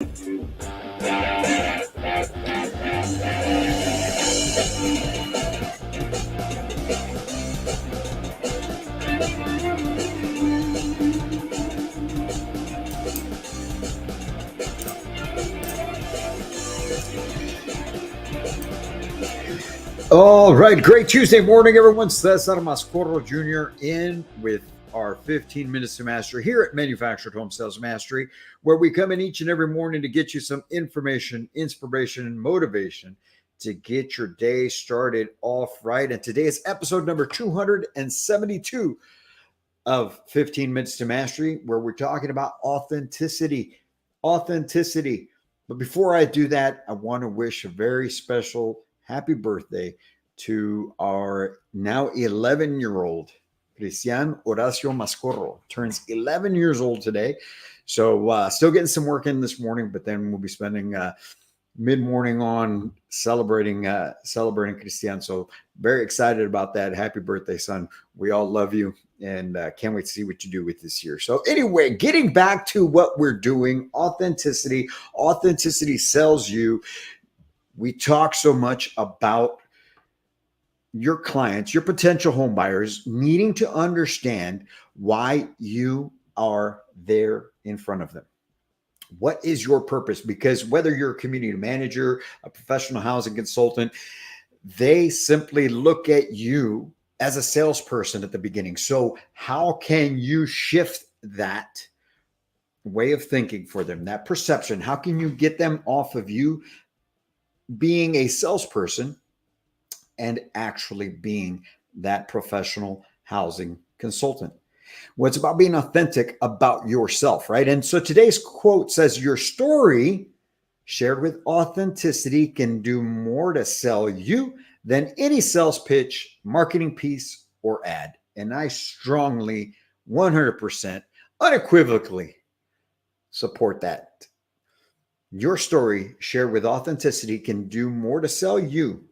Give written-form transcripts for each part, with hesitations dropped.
All right, great Tuesday morning, everyone. Cesar Mascorro Jr. in with our 15 minutes to mastery here at Manufactured Home Sales Mastery, where we come in each and every morning to get you some information, inspiration, and motivation to get your day started off right. And today is episode number 272 of 15 minutes to mastery, where we're talking about authenticity. Authenticity. But before I do that, I want to wish a very special happy birthday to our now 11-year-old Cristian Horacio Mascorro. Turns 11 years old today. So still getting some work in this morning, but then we'll be spending mid-morning on celebrating Cristian. So very excited about that. Happy birthday, son. We all love you and can't wait to see what you do with this year. So anyway, getting back to what we're doing, authenticity. Authenticity sells you. We talk so much about your clients, your potential home buyers needing to understand why you are there in front of them. What is your purpose? Because whether you're a community manager, a professional housing consultant, they simply look at you as a salesperson at the beginning. So how can you shift that way of thinking for them, that perception? How can you get them off of you being a salesperson and actually being that professional housing consultant? Well, it's about being authentic about yourself, right? And so today's quote says, your story shared with authenticity can do more to sell you than any sales pitch, marketing piece, or ad. And I strongly, 100%, unequivocally support that. Your story shared with authenticity can do more to sell you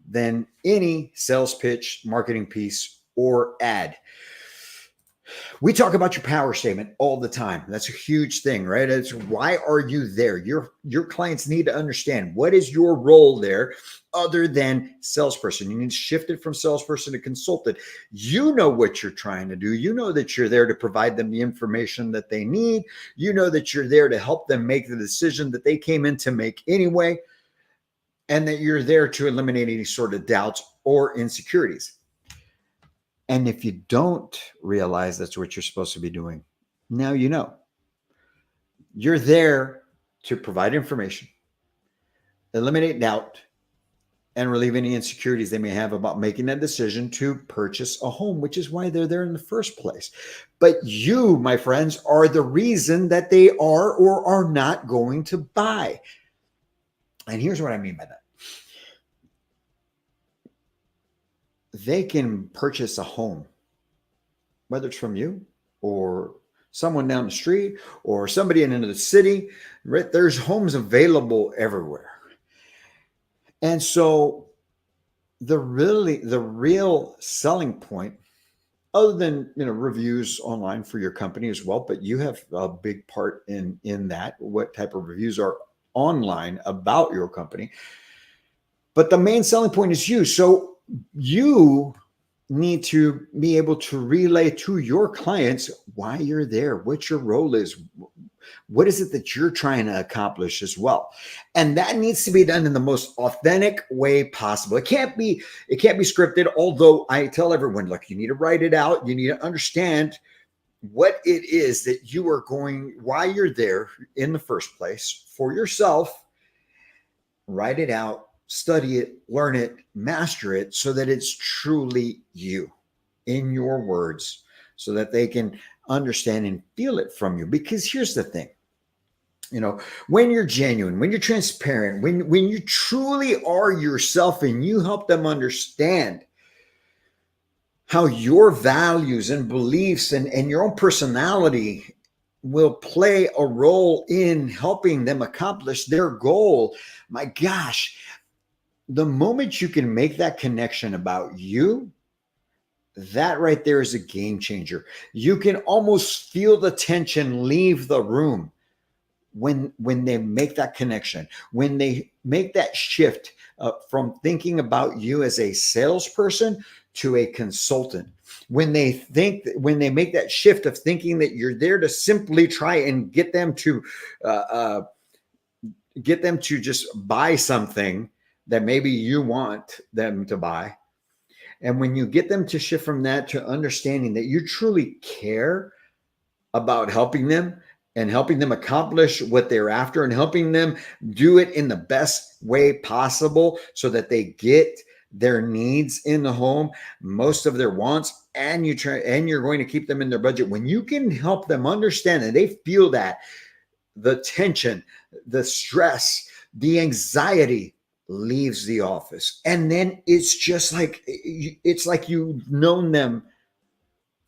than any sales pitch, marketing piece, or ad. We talk about your power statement all the time. That's a huge thing, right? It's why are you there? Your clients need to understand what is your role there other than salesperson. You need to shift it from salesperson to consultant. You know what you're trying to do. You know that you're there to provide them the information that they need. You know that you're there to help them make the decision that they came in to make anyway, and that you're there to eliminate any sort of doubts or insecurities. And if you don't realize that's what you're supposed to be doing, now you know. You're there to provide information, eliminate doubt, and relieve any insecurities they may have about making that decision to purchase a home, which is why they're there in the first place. But you, my friends, are the reason that they are or are not going to buy. And here's what I mean by that. They can purchase a home, whether it's from you or someone down the street or somebody in the city, right? There's homes available everywhere. And so the real selling point, other than reviews online for your company as well, but you have a big part in that, what type of reviews are online about your company. But the main selling point is you. So you need to be able to relay to your clients why you're there, what your role is, what is it that you're trying to accomplish as well. And that needs to be done in the most authentic way possible. It can't be scripted, although I tell everyone, look, you need to write it out. You need to understand what it is that you are why you're there in the first place for yourself. Write it out. Study it, learn it, master it so that it's truly you in your words so that they can understand and feel it from you. Because here's the thing, when you're genuine, when you're transparent, when you truly are yourself and you help them understand how your values and beliefs and your own personality will play a role in helping them accomplish their goal, my gosh, the moment you can make that connection about you, that right there is a game changer. You can almost feel the tension leave the room when they make that connection, when they make that shift from thinking about you as a salesperson to a consultant, when they make that shift of thinking that you're there to simply try and get them to just buy something that maybe you want them to buy. And when you get them to shift from that to understanding that you truly care about helping them and helping them accomplish what they're after and helping them do it in the best way possible so that they get their needs in the home, most of their wants, and you're going to keep them in their budget. When you can help them understand and they feel that, the tension, the stress, the anxiety leaves the office. And then it's just like, it's like you've known them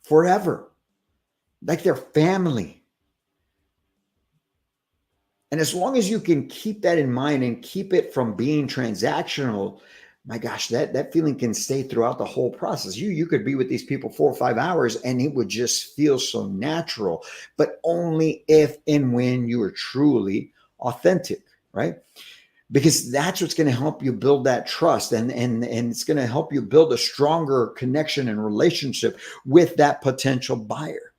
forever, like they're family. And as long as you can keep that in mind and keep it from being transactional, my gosh, that feeling can stay throughout the whole process. You could be with these people 4 or 5 hours and it would just feel so natural, but only if and when you are truly authentic, right? Because that's what's going to help you build that trust and it's going to help you build a stronger connection and relationship with that potential buyer.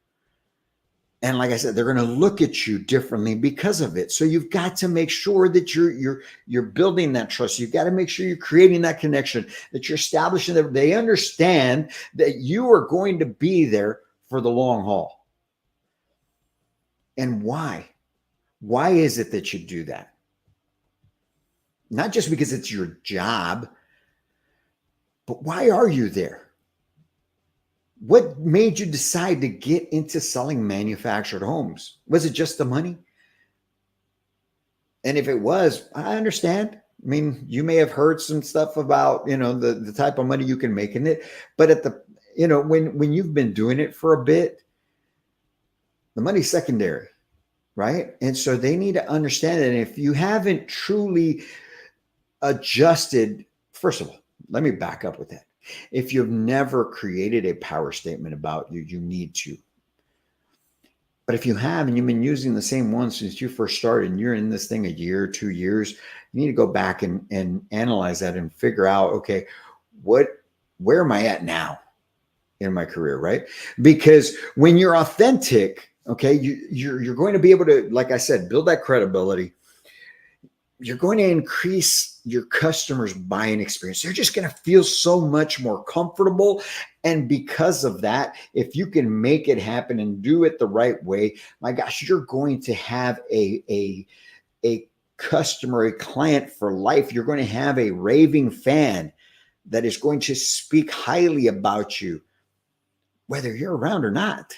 And like I said, they're going to look at you differently because of it. So you've got to make sure that you're building that trust. You've got to make sure you're creating that connection, that you're establishing that they understand that you are going to be there for the long haul. And why? Why is it that you do that? Not just because it's your job, but why are you there? What made you decide to get into selling manufactured homes? Was it just the money? And if it was, I understand. I mean, you may have heard some stuff about, the type of money you can make in it, but when you've been doing it for a bit, the money's secondary, right? And so they need to understand that if you haven't truly adjusted, first of all, let me back up with that. If you've never created a power statement about you, you need to. But if you have, and you've been using the same one since you first started, and you're in this thing a year, 2 years, you need to go back and analyze that and figure out, okay, where am I at now in my career, right? Because when you're authentic, okay, you're going to be able to, like I said, build that credibility. You're going to increase your customers' buying experience. They're just going to feel so much more comfortable. And because of that, if you can make it happen and do it the right way, my gosh, you're going to have a customer, a client for life. You're going to have a raving fan that is going to speak highly about you, whether you're around or not.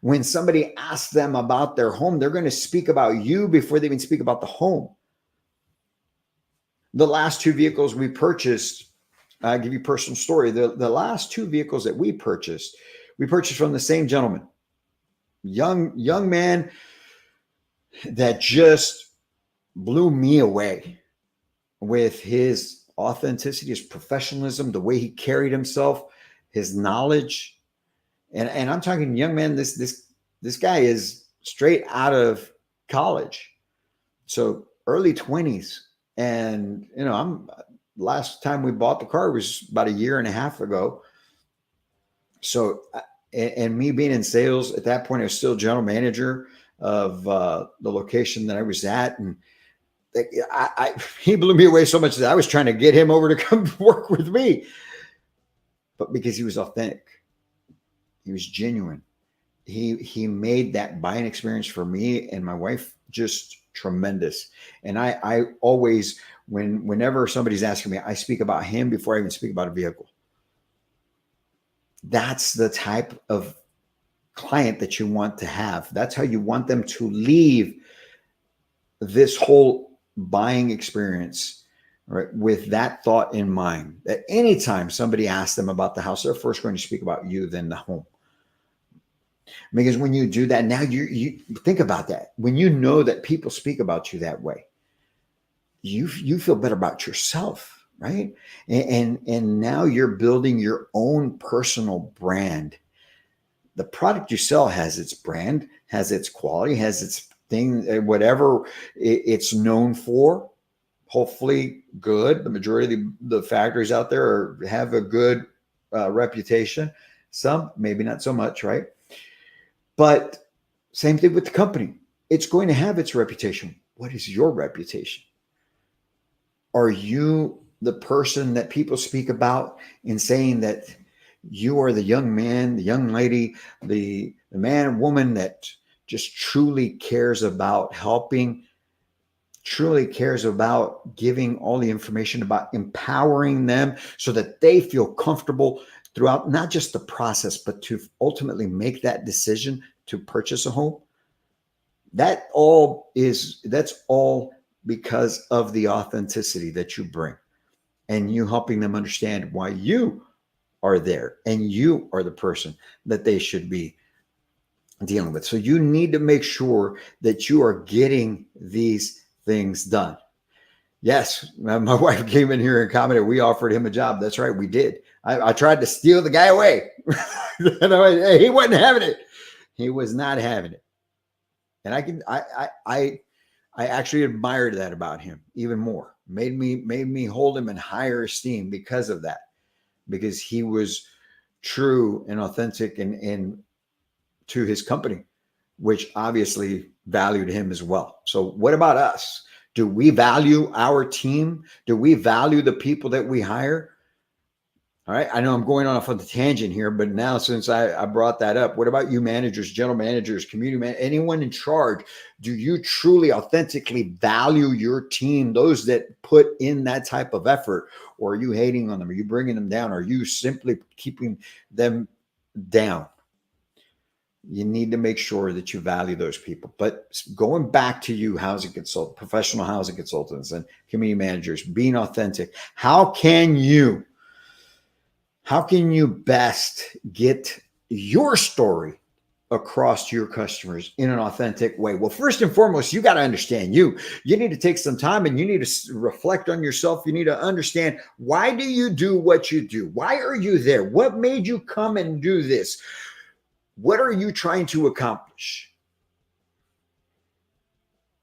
When somebody asks them about their home, they're going to speak about you before they even speak about the home. The last 2 vehicles we purchased, I'll give you a personal story. The last 2 vehicles that we purchased from the same gentleman, young man that just blew me away with his authenticity, his professionalism, the way he carried himself, his knowledge. And I'm talking young man, this guy is straight out of college. So early 20s. And, last time we bought the car was about 1.5 years ago. So, and me being in sales at that point, I was still general manager of the location that I was at. And he blew me away so much that I was trying to get him over to come work with me. But because he was authentic, he was genuine. He made that buying experience for me and my wife just tremendous. And I always, whenever somebody's asking me, I speak about him before I even speak about a vehicle. That's the type of client that you want to have. That's how you want them to leave this whole buying experience, right, with that thought in mind, that anytime somebody asks them about the house, they're first going to speak about you, then the home. Because when you do that, now you think about that. When you know that people speak about you that way, you feel better about yourself, right? And now you're building your own personal brand. The product you sell has its brand, has its quality, has its thing, whatever it's known for, hopefully good. The majority of the factories out there have a good reputation. Some, maybe not so much, right? But same thing with the company. It's going to have its reputation. What is your reputation? Are you the person that people speak about in saying that you are the young man, the young lady, the man or woman that just truly cares about helping, truly cares about giving all the information, about empowering them so that they feel comfortable throughout not just the process, but to ultimately make that decision to purchase a home? That's all because of the authenticity that you bring and you helping them understand why you are there and you are the person that they should be dealing with. So you need to make sure that you are getting these things done. Yes, my wife came in here and commented, we offered him a job. That's right, we did. I tried to steal the guy away. He wasn't having it. He was not having it. And I actually admired that about him even more. Made me hold him in higher esteem because of that. Because he was true and authentic and to his company, which obviously valued him as well. So what about us? Do we value our team? Do we value the people that we hire? All right. I know I'm going off on the tangent here, but now since I brought that up, what about you managers, general managers, community man, anyone in charge? Do you truly authentically value your team, those that put in that type of effort? Or are you hating on them? Are you bringing them down? Are you simply keeping them down? You need to make sure that you value those people. But going back to you, housing consultants, professional housing consultants and community managers, being authentic, how can you best get your story across to your customers in an authentic way? Well, first and foremost, you got to understand you need to take some time and you need to reflect on yourself. You need to understand, why do you do what you do? Why are you there? What made you come and do this? What are you trying to accomplish?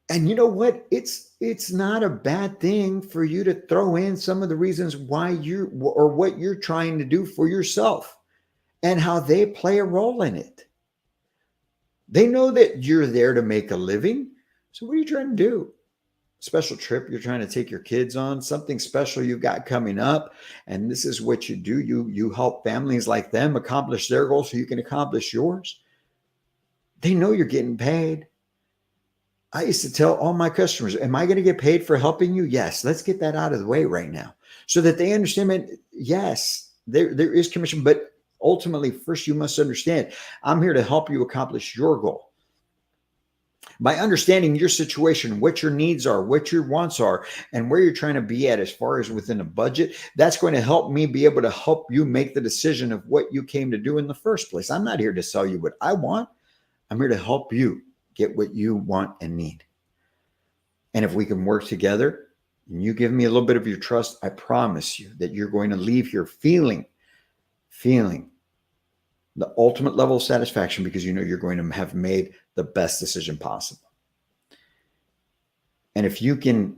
And you know what? It's not a bad thing for you to throw in some of the reasons why what you're trying to do for yourself and how they play a role in it. They know that you're there to make a living. So what are you trying to do? Special trip you're trying to take your kids on, something special you've got coming up, and this is what you do. You help families like them accomplish their goals so you can accomplish yours. They know you're getting paid. I used to tell all my customers, am I going to get paid for helping you? Yes. Let's get that out of the way right now so that they understand that, yes, there is commission, but ultimately, first you must understand, I'm here to help you accomplish your goal. By understanding your situation, what your needs are, what your wants are, and where you're trying to be at as far as within a budget, that's going to help me be able to help you make the decision of what you came to do in the first place. I'm not here to sell you what I want. I'm here to help you get what you want and need. And if we can work together and you give me a little bit of your trust, I promise you that you're going to leave here feeling the ultimate level of satisfaction, because you know you're going to have made the best decision possible. And if you can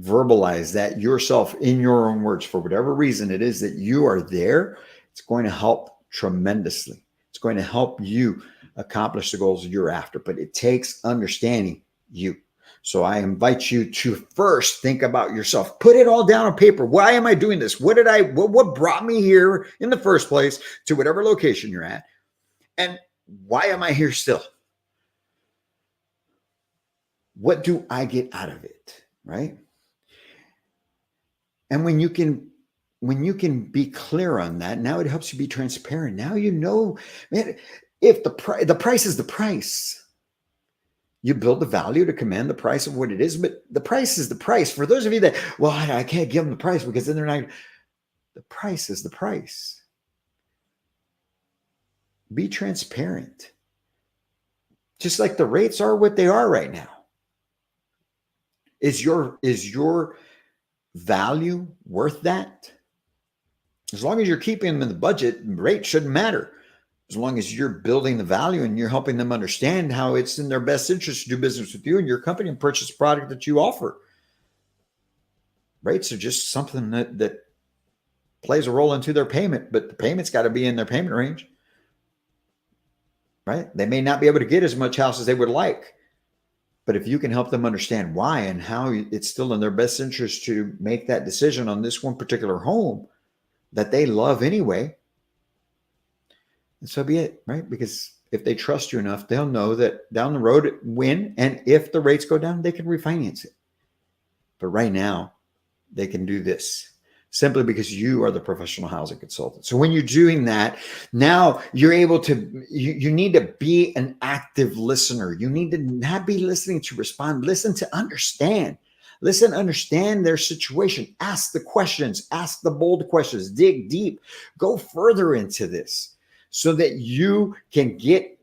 verbalize that yourself in your own words, for whatever reason it is that you are there, it's going to help tremendously. It's going to help you accomplish the goals you're after, but it takes understanding you. So I invite you to first think about yourself. Put it all down on paper. Why am I doing this? What brought me here in the first place to whatever location you're at? And why am I here still? What do I get out of it? Right? And when you can be clear on that, now it helps you be transparent. Now you know, man, if the price is the price. You build the value to command the price of what it is, but the price is the price. For those of you that, well, I can't give them the price because then they're not. The price is the price. Be transparent. Just like the rates are what they are right now. Is your value worth that? As long as you're keeping them in the budget, rate shouldn't matter. as long as you're building the value and you're helping them understand how it's in their best interest to do business with you and your company and purchase a product that you offer. Rates are just something that plays a role into their payment, but the payment's got to be in their payment range, right? They may not be able to get as much house as they would like, but if you can help them understand why and how it's still in their best interest to make that decision on this one particular home that they love anyway, and so be it, right? Because if they trust you enough, they'll know that down the road, when and if the rates go down, they can refinance it. But right now, they can do this simply because you are the professional housing consultant. So when you're doing that, now you're able to, you need to be an active listener. You need to not be listening to respond, listen to understand. Listen, understand their situation. Ask the questions, ask the bold questions, dig deep, go further into this so that you can get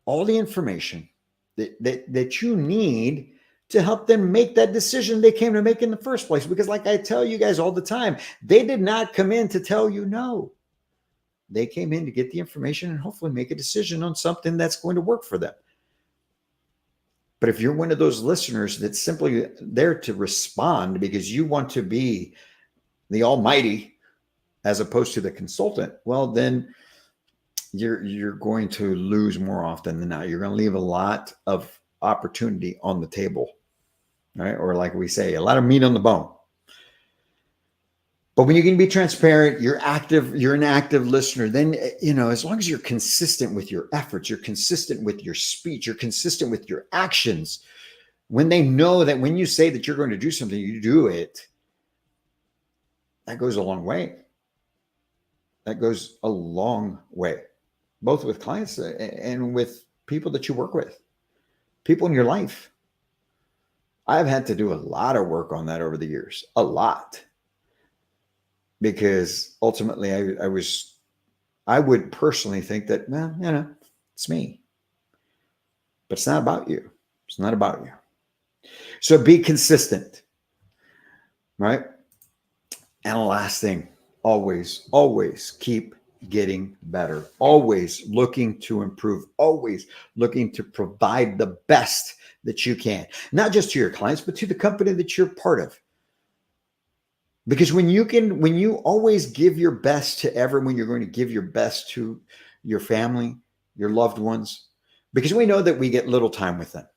all the information that you need to help them make that decision they came to make in the first place. Because like I tell you guys all the time, they did not come in to tell you no. They came in to get the information and hopefully make a decision on something that's going to work for them. But if you're one of those listeners that's simply there to respond because you want to be the almighty as opposed to the consultant, well, then you're going to lose more often than not. You're going to leave a lot of opportunity on the table, right? Or like we say, a lot of meat on the bone. But when you can be transparent, you're an active listener, then, as long as you're consistent with your efforts, you're consistent with your speech, you're consistent with your actions, when they know that when you say that you're going to do something, you do it, that goes a long way. That goes a long way, both with clients and with people that you work with, people in your life. I've had to do a lot of work on that over the years, a lot. Because ultimately I would personally think that, well, it's me. But it's not about you. It's not about you. So be consistent, right? And the last thing, always keep getting better. Always looking to improve. Always looking to provide the best that you can. Not just to your clients, but to the company that you're part of. Because when you always give your best to everyone, you're going to give your best to your family, your loved ones, because we know that we get little time with them.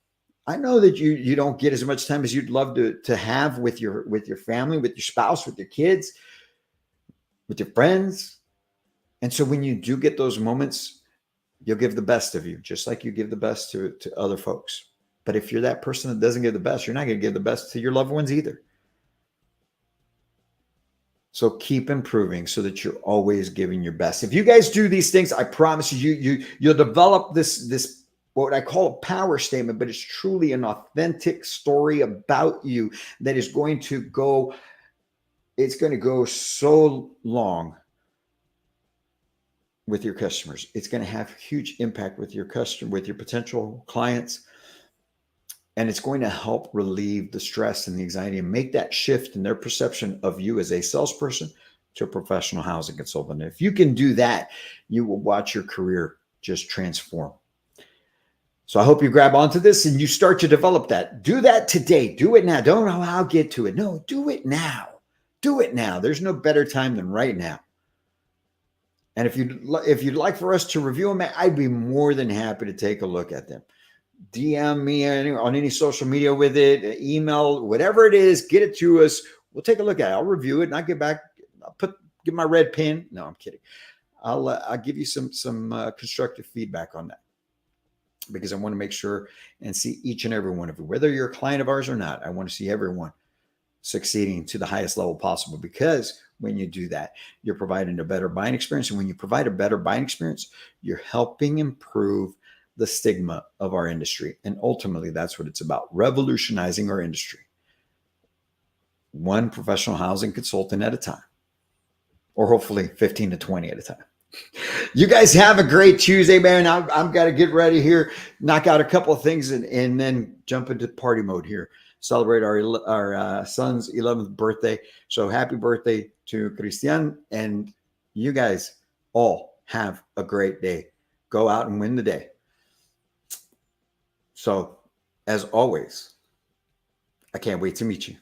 I know that you don't get as much time as you'd love to have with your family, with your spouse, with your kids, with your friends. And so when you do get those moments, you'll give the best of you, just like you give the best to other folks. But if you're that person that doesn't give the best, you're not going to give the best to your loved ones either. So keep improving so that you're always giving your best. If you guys do these things, I promise you'll develop this what I call a power statement, but it's truly an authentic story about you that is going to go, it's going to go so long with your customers. It's going to have huge impact with your customer, with your potential clients. And it's going to help relieve the stress and the anxiety and make that shift in their perception of you as a salesperson to a professional housing consultant. If you can do that, you will watch your career just transform. So I hope you grab onto this and you start to develop that. Do that today. Do it now. Don't know how I'll get to it. No, do it now. Do it now. There's no better time than right now. And if you'd like for us to review them, I'd be more than happy to take a look at them. DM me on any social media with it, email, whatever it is, get it to us. We'll take a look at it. I'll review it and I'll get back. Give my red pen. No, I'm kidding. I'll give you some constructive feedback on that, because I want to make sure and see each and every one of you, whether you're a client of ours or not. I want to see everyone succeeding to the highest level possible, because when you do that, you're providing a better buying experience. And when you provide a better buying experience, you're helping improve the stigma of our industry. And ultimately, that's what it's about, revolutionizing our industry, one professional housing consultant at a time, or hopefully 15 to 20 at a time. You guys have a great Tuesday, man. I've got to get ready here, knock out a couple of things, and then jump into party mode here. Celebrate our son's 11th birthday. So happy birthday to Christian, and you guys all have a great day. Go out and win the day. So, as always, I can't wait to meet you.